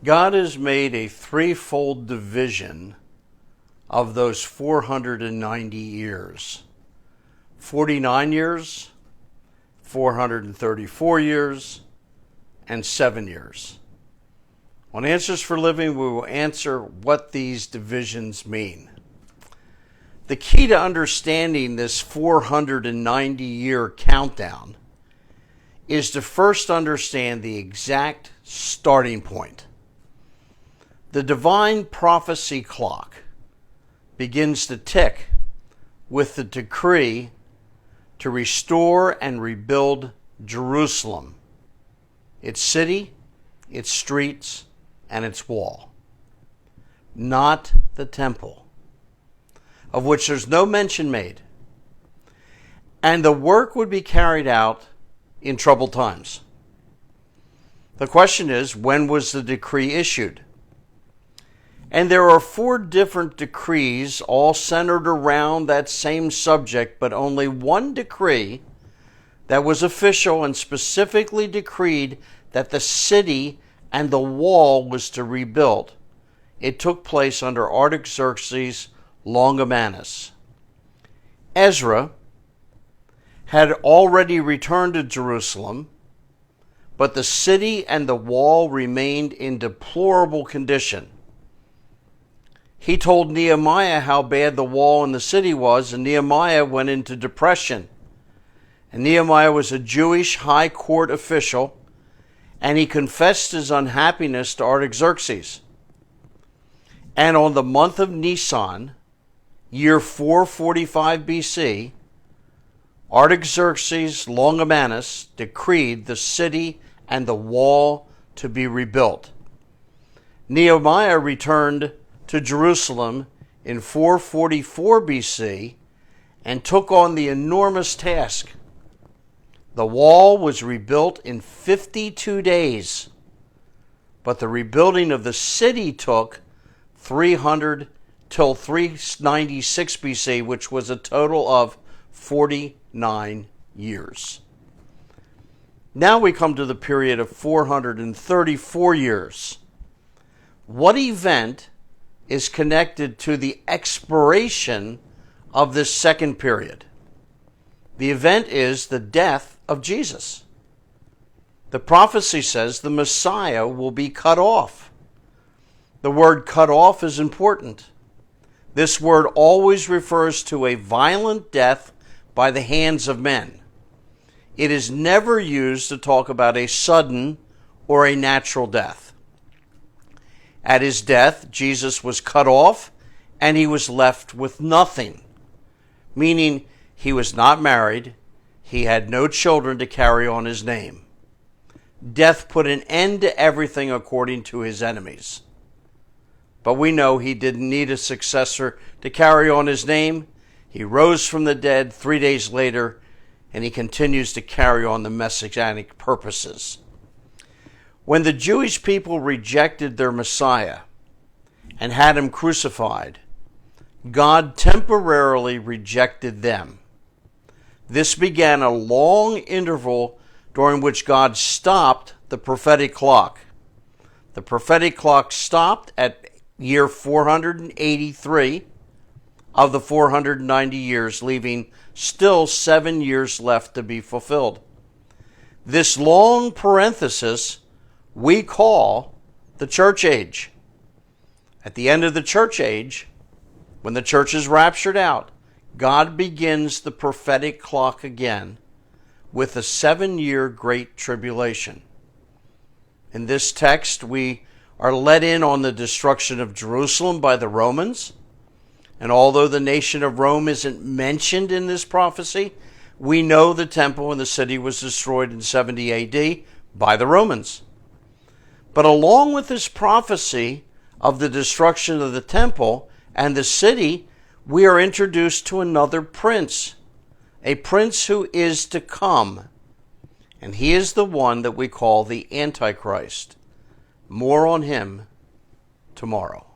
God has made a threefold division of those 490 years. 49 years, 434 years, and 7 years. On Answers for Living, we will answer what these divisions mean. The key to understanding this 490-year countdown is to first understand the exact starting point. The divine prophecy clock begins to tick with the decree to restore and rebuild Jerusalem, its city, its streets, and its wall. Not the temple, of which there's no mention made. And the work would be carried out in troubled times. The question is, when was the decree issued? And there are 4 different decrees, all centered around that same subject, but only one decree that was official and specifically decreed that the city and the wall was to rebuild. It took place under Artaxerxes Longimanus. Ezra had already returned to Jerusalem, but the city and the wall remained in deplorable condition. He told Nehemiah how bad the wall and the city was, and Nehemiah went into depression. And Nehemiah was a Jewish high court official, and he confessed his unhappiness to Artaxerxes. And on the month of Nisan, year 445 BC, Artaxerxes Longimanus decreed the city and the wall to be rebuilt. Nehemiah returned to Jerusalem in 444 BC and took on the enormous task. The wall was rebuilt in 52 days, but the rebuilding of the city took 300 till 396 BC, which was a total of 49 years. Now we come to the period of 434 years. What event is connected to the expiration of this second period? The event is the death of Jesus. The prophecy says the Messiah will be cut off. The word cut off is important. This word always refers to a violent death by the hands of men. It is never used to talk about a sudden or a natural death. At his death, Jesus was cut off and he was left with nothing, meaning he was not married, he had no children to carry on his name. Death put an end to everything according to his enemies. But we know he didn't need a successor to carry on his name. He rose from the dead 3 days later, and he continues to carry on the messianic purposes. When the Jewish people rejected their Messiah and had him crucified, God temporarily rejected them. This began a long interval during which God stopped the prophetic clock. The prophetic clock stopped at year 483 of the 490 years, leaving still 7 years left to be fulfilled. This long parenthesis we call the church age. At the end of the church age, when the church is raptured out, God begins the prophetic clock again with a 7-year great tribulation. In this text, we are let in on the destruction of Jerusalem by the Romans. And although the nation of Rome isn't mentioned in this prophecy, we know the temple and the city was destroyed in 70 AD by the Romans. But along with this prophecy of the destruction of the temple and the city, we are introduced to another prince, a prince who is to come. And he is the one that we call the Antichrist. More on him tomorrow.